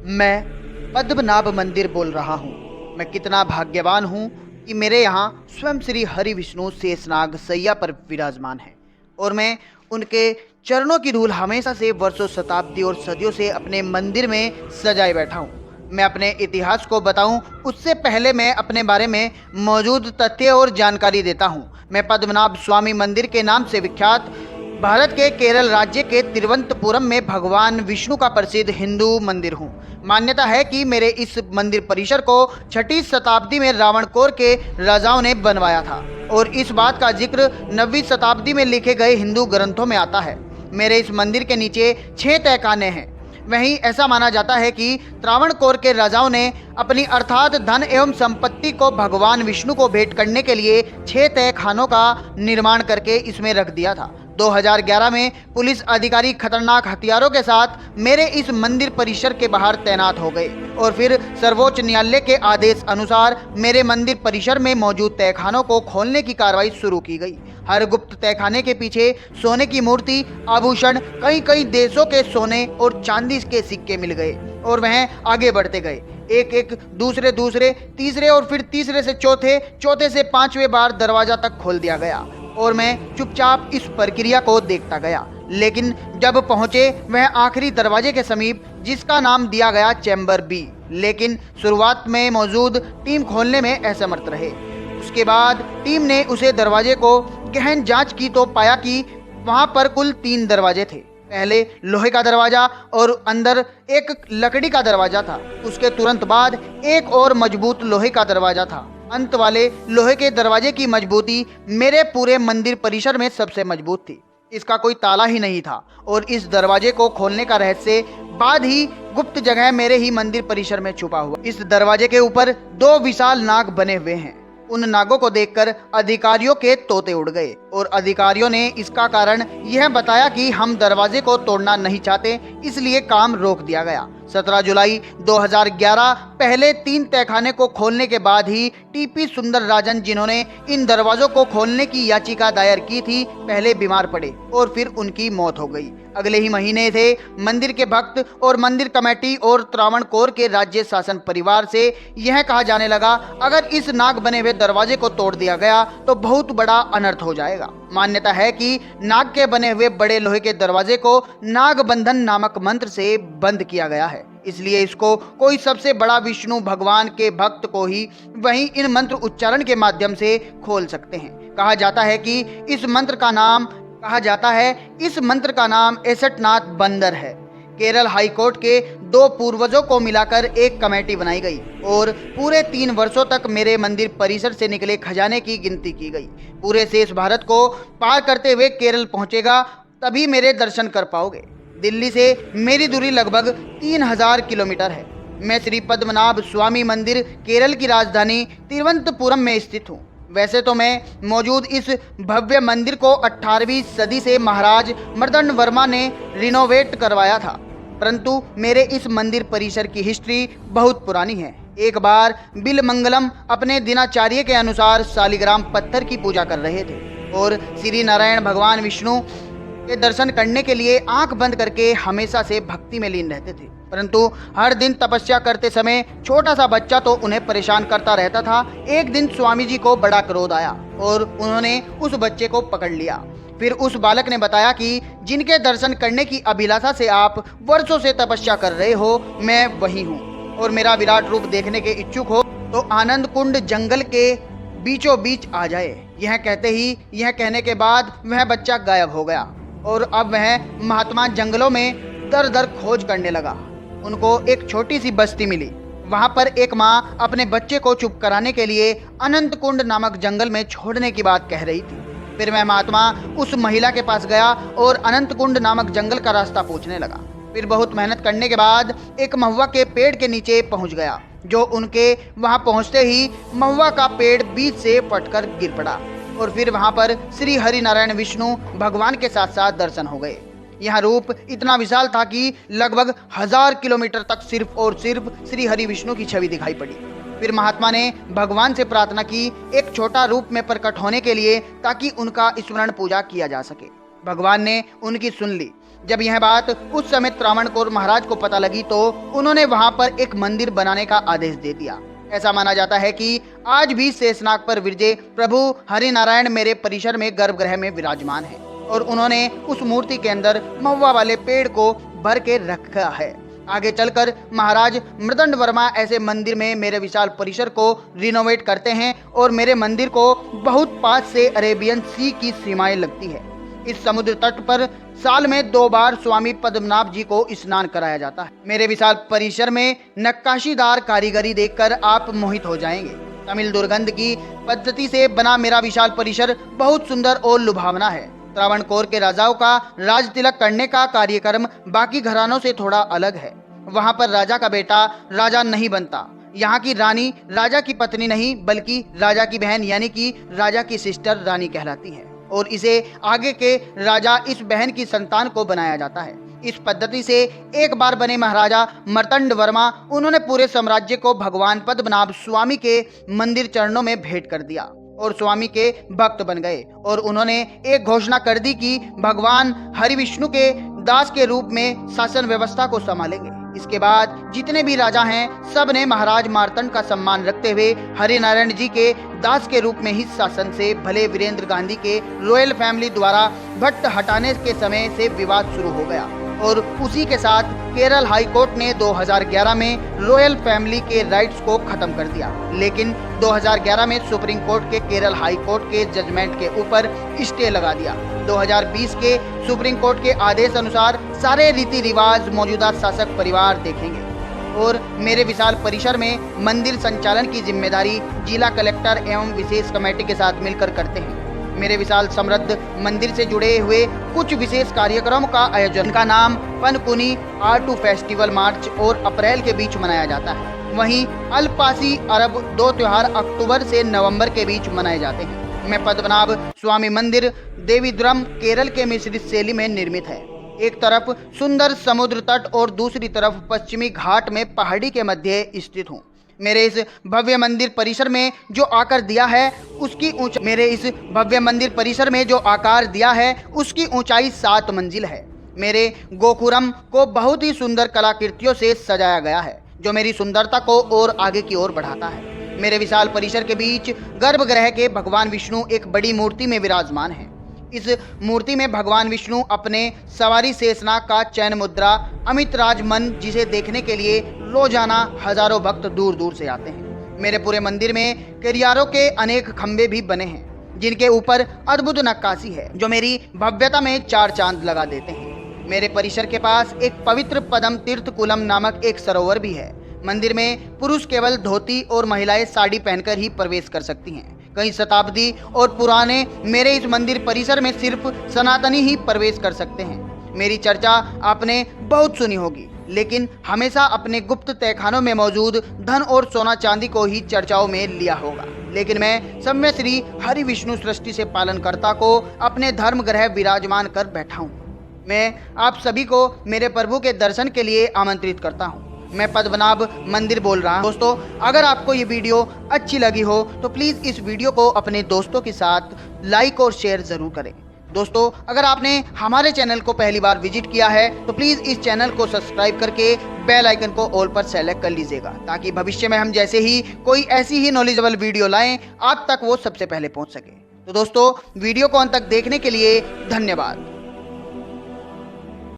मैं पद्मनाभ मंदिर बोल रहा हूँ। मैं कितना भाग्यवान हूँ कि मेरे यहाँ स्वयं श्री हरि विष्णु शेषनाग सैया पर विराजमान है और मैं उनके चरणों की धूल हमेशा से वर्षों शताब्दी और सदियों से अपने मंदिर में सजाए बैठा हूँ। मैं अपने इतिहास को बताऊं उससे पहले मैं अपने बारे में मौजूद तथ्य और जानकारी देता हूं। मैं पद्मनाभ स्वामी मंदिर के नाम से विख्यात भारत के केरल राज्य के तिरुवनंतपुरम में भगवान विष्णु का प्रसिद्ध हिंदू मंदिर हूँ। मान्यता है कि मेरे इस मंदिर परिसर को 6वीं शताब्दी में रावणकोर के राजाओं ने बनवाया था और इस बात का जिक्र 9वीं शताब्दी में लिखे गए हिंदू ग्रंथों में आता है। मेरे इस मंदिर के नीचे 6 तहखाने हैं। वहीं ऐसा माना जाता है कि त्रावणकोर के राजाओं ने अपनी अर्थात धन एवं संपत्ति को भगवान विष्णु को भेंट करने के लिए 6 तहखानों का निर्माण करके इसमें रख दिया था। 2011 में पुलिस अधिकारी खतरनाक हथियारों के साथ मेरे इस मंदिर परिसर के बाहर तैनात हो गए और फिर सर्वोच्च न्यायालय के आदेश अनुसार मेरे मंदिर परिसर में मौजूद तहखानों को खोलने की कार्रवाई शुरू की गई। हर गुप्त तहखाने के पीछे सोने की मूर्ति, आभूषण, कई कई देशों के सोने और चांदी के सिक्के मिल गए और वह आगे बढ़ते गए। एक एक दूसरे तीसरे और फिर तीसरे से चौथे से 5वें बार दरवाजा तक खोल दिया गया और मैं चुपचाप इस प्रक्रिया को देखता गया। लेकिन जब पहुंचे वह आखिरी दरवाजे के समीप, जिसका नाम दिया गया चैम्बर बी, लेकिन शुरुआत में मौजूद टीम खोलने में असमर्थ रहे। उसके बाद टीम ने उसे दरवाजे को गहन जांच की तो पाया कि वहां पर कुल 3 दरवाजे थे। पहले लोहे का दरवाजा और अंदर एक लकड़ी का दरवाजा था। उसके तुरंत बाद एक और मजबूत लोहे का दरवाजा था। अंत वाले लोहे के दरवाजे की मजबूती मेरे पूरे मंदिर परिसर में सबसे मजबूत थी। इसका कोई ताला ही नहीं था और इस दरवाजे को खोलने का रहस्य बाद ही गुप्त जगह मेरे ही मंदिर परिसर में छुपा हुआ। इस दरवाजे के ऊपर 2 विशाल नाग बने हुए हैं। उन नागों को देखकर अधिकारियों के तोते उड़ गए और अधिकारियों ने इसका कारण यह बताया कि हम दरवाजे को तोड़ना नहीं चाहते, इसलिए काम रोक दिया गया। 17 जुलाई 2011 पहले 3 तहखाने को खोलने के बाद ही टीपी सुंदर राजन, जिन्होंने इन दरवाजों को खोलने की याचिका दायर की थी, पहले बीमार पड़े और फिर उनकी मौत हो गई। अगले ही महीने से मंदिर के भक्त और मंदिर कमेटी और त्रावणकोर के राज्य शासन परिवार से यह कहा जाने लगा, अगर इस नाग बने हुए दरवाजे को तोड़ दिया गया तो बहुत बड़ा अनर्थ हो जाएगा। मान्यता है कि नाग के बने हुए बड़े लोहे के दरवाजे को नाग बंधन नामक मंत्र से बंद किया गया है, इसलिए इसको कोई सबसे बड़ा विष्णु भगवान के भक्त को ही वहीं इन मंत्र उच्चारण के माध्यम से खोल सकते हैं। कहा जाता है कि इस मंत्र का नाम एसटनाथ बंदर है। केरल हाईकोर्ट के 2 पूर्वजों को मिलाकर एक कमेटी बनाई गई और पूरे 3 वर्षों तक मेरे मंदिर परिसर से निकले खजाने की गिनती की गई। पूरे शेष भारत को पार करते हुए केरल पहुंचेगा तभी मेरे दर्शन कर पाओगे। दिल्ली से मेरी दूरी लगभग 3000 किलोमीटर है। मैं श्री पद्मनाभ स्वामी मंदिर केरल की राजधानी तिरुवनंतपुरम में स्थित हूँ। वैसे तो मैं मौजूद इस भव्य मंदिर को 18वीं सदी से महाराज मर्दन वर्मा ने रिनोवेट करवाया था, परंतु मेरे इस मंदिर परिसर की हिस्ट्री बहुत पुरानी है। एक बार बिलमंगलम अपने दिनाचार्य के अनुसार शालिग्राम पत्थर की पूजा कर रहे थे और श्री नारायण भगवान विष्णु के दर्शन करने के लिए आंख बंद करके हमेशा से भक्ति में लीन रहते थे, परंतु हर दिन तपस्या करते समय छोटा सा बच्चा तो उन्हें परेशान करता रहता था। एक दिन स्वामी जी को बड़ा क्रोध आया और उन्होंने उस बच्चे को पकड़ लिया। फिर उस बालक ने बताया कि जिनके दर्शन करने की अभिलाषा से आप वर्षों से तपस्या कर रहे हो, मैं वही हूँ और मेरा विराट रूप देखने के इच्छुक हो तो आनंद कुंड जंगल के बीचों बीच आ जाए। यह कहने के बाद वह बच्चा गायब हो गया और अब वह महात्मा जंगलों में दर दर खोज करने लगा। उनको एक छोटी सी बस्ती मिली। वहां पर एक माँ अपने बच्चे को चुप कराने के लिए अनंत कुंड नामक जंगल में छोड़ने की बात कह रही थी। फिर वह महात्मा उस महिला के पास गया और अनंत कुंड नामक जंगल का रास्ता पूछने लगा। फिर बहुत मेहनत करने के बाद एक महुआ के पेड़ के नीचे पहुंच गया, जो उनके वहां पहुंचते ही महुआ का पेड़ बीच से फटकर गिर पड़ा और फिर वहां पर श्री हरि नारायण विष्णु भगवान के साथ साथ दर्शन हो गए। यह रूप इतना विशाल था कि लगभग 1000 किलोमीटर तक सिर्फ और सिर्फ श्री हरि विष्णु की छवि दिखाई पड़ी। फिर महात्मा ने भगवान से प्रार्थना की एक छोटा रूप में प्रकट होने के लिए, ताकि उनका स्मरण पूजा किया जा सके। भगवान ने उनकी सुन ली। जब यह बात उस समय त्रावणकोर महाराज को पता लगी तो उन्होंने वहां पर एक मंदिर बनाने का आदेश दे दिया। ऐसा माना जाता है कि आज भी शेषनाग पर विराजे प्रभु हरिनारायण मेरे परिसर में गर्भगृह में विराजमान है और उन्होंने उस मूर्ति के अंदर महुआ वाले पेड़ को भर के रखा है। आगे चलकर महाराज मृदंड वर्मा ऐसे मंदिर में मेरे विशाल परिसर को रिनोवेट करते हैं और मेरे मंदिर को बहुत पास से अरेबियन सी की सीमाएं लगती है। इस समुद्र तट पर साल में 2 बार स्वामी पद्मनाभ जी को स्नान कराया जाता है। मेरे विशाल परिसर में नक्काशीदार कारीगरी देखकर आप मोहित हो जाएंगे। तमिल दुर्गंध की पद्धति से बना मेरा विशाल परिसर बहुत सुंदर और लुभावना है। त्रावणकोर के राजाओं का राज तिलक करने का कार्यक्रम बाकी घरानों से थोड़ा अलग है। वहाँ पर राजा का बेटा राजा नहीं बनता। यहाँ की रानी राजा की पत्नी नहीं बल्कि राजा की बहन यानी कि राजा की सिस्टर रानी कहलाती है और इसे आगे के राजा इस बहन की संतान को बनाया जाता है। इस पद्धति से एक बार बने महाराजा मर्तंड वर्मा उन्होंने पूरे साम्राज्य को भगवान पद्मनाभ स्वामी के मंदिर चरणों में भेंट कर दिया और स्वामी के भक्त बन गए और उन्होंने एक घोषणा कर दी कि भगवान हरि विष्णु के दास के रूप में शासन व्यवस्था को संभालेंगे। इसके बाद जितने भी राजा हैं सब ने महाराज मार्तंड का सम्मान रखते हुए हरिनारायण जी के दास के रूप में ही शासन से भले वीरेंद्र गांधी के रॉयल फैमिली द्वारा भट्ट हटाने के समय से विवाद शुरू हो गया और उसी के साथ केरल हाई कोर्ट ने 2011 में रॉयल फैमिली के राइट्स को खत्म कर दिया। लेकिन 2011 में सुप्रीम कोर्ट के केरल हाई कोर्ट के जजमेंट के ऊपर स्टे लगा दिया। 2020 के सुप्रीम कोर्ट के आदेश अनुसार सारे रीति रिवाज मौजूदा शासक परिवार देखेंगे और मेरे विशाल परिसर में मंदिर संचालन की जिम्मेदारी जिला कलेक्टर एवं विशेष कमेटी के साथ मिलकर करते हैं। मेरे विशाल समृद्ध मंदिर से जुड़े हुए कुछ विशेष कार्यक्रमों का आयोजन का नाम पनकुनी आर्टू फेस्टिवल मार्च और अप्रैल के बीच मनाया जाता है। वहीं अल्पासी अरब 2 त्योहार अक्टूबर से नवंबर के बीच मनाए जाते हैं। मैं पद्मनाभ स्वामी मंदिर देवीद्रम केरल के मिश्रित शैली में निर्मित है। एक तरफ सुंदर समुद्र तट और दूसरी तरफ पश्चिमी घाट में पहाड़ी के मध्य स्थित हूँ। मेरे इस भव्य मंदिर परिसर में जो आकार दिया है उसकी ऊंचाई 7 मंजिल है। मेरे गोपुरम को बहुत ही सुंदर कलाकृतियों से सजाया गया है जो मेरी सुंदरता को और आगे की ओर बढ़ाता है। मेरे विशाल परिसर के बीच गर्भगृह के भगवान विष्णु एक बड़ी मूर्ति में विराजमान है। इस मूर्ति में भगवान विष्णु अपने सवारी शेषनाग का चैन मुद्रा अमित राजमन जिसे देखने के लिए रोजाना हजारों भक्त दूर दूर से आते हैं। मेरे पूरे मंदिर में केरियारों के अनेक खंभे भी बने हैं जिनके ऊपर अद्भुत नक्काशी है जो मेरी भव्यता में 4 चांद लगा देते हैं। मेरे परिसर के पास एक पवित्र पद्म तीर्थ कुलम नामक एक सरोवर भी है। मंदिर में पुरुष केवल धोती और महिलाएं साड़ी पहनकर ही प्रवेश कर सकती हैं। कई शताब्दी और पुराने मेरे इस मंदिर परिसर में सिर्फ सनातनी ही प्रवेश कर सकते हैं। मेरी चर्चा आपने बहुत सुनी होगी लेकिन हमेशा अपने गुप्त तहखानों में मौजूद धन और सोना चांदी को ही चर्चाओं में लिया होगा। लेकिन मैं सम्य श्री हरि विष्णु सृष्टि से पालनकर्ता को अपने धर्म ग्रह विराजमान कर बैठा हूँ। मैं आप सभी को मेरे प्रभु के दर्शन के लिए आमंत्रित करता हूँ। मैं पद्मनाभ मंदिर बोल रहा हूँ। दोस्तों अगर आपको ये वीडियो अच्छी लगी हो तो प्लीज़ इस वीडियो को अपने दोस्तों के साथ लाइक और शेयर ज़रूर करें। दोस्तों अगर आपने हमारे चैनल को पहली बार विजिट किया है तो प्लीज़ इस चैनल को सब्सक्राइब करके बेल आइकन को ऑल पर सेलेक्ट कर लीजिएगा ताकि भविष्य में हम जैसे ही कोई ऐसी ही नॉलेजेबल वीडियो लाएं आप तक वो सबसे पहले पहुंच सके। तो दोस्तों वीडियो को अंत तक देखने के लिए धन्यवाद।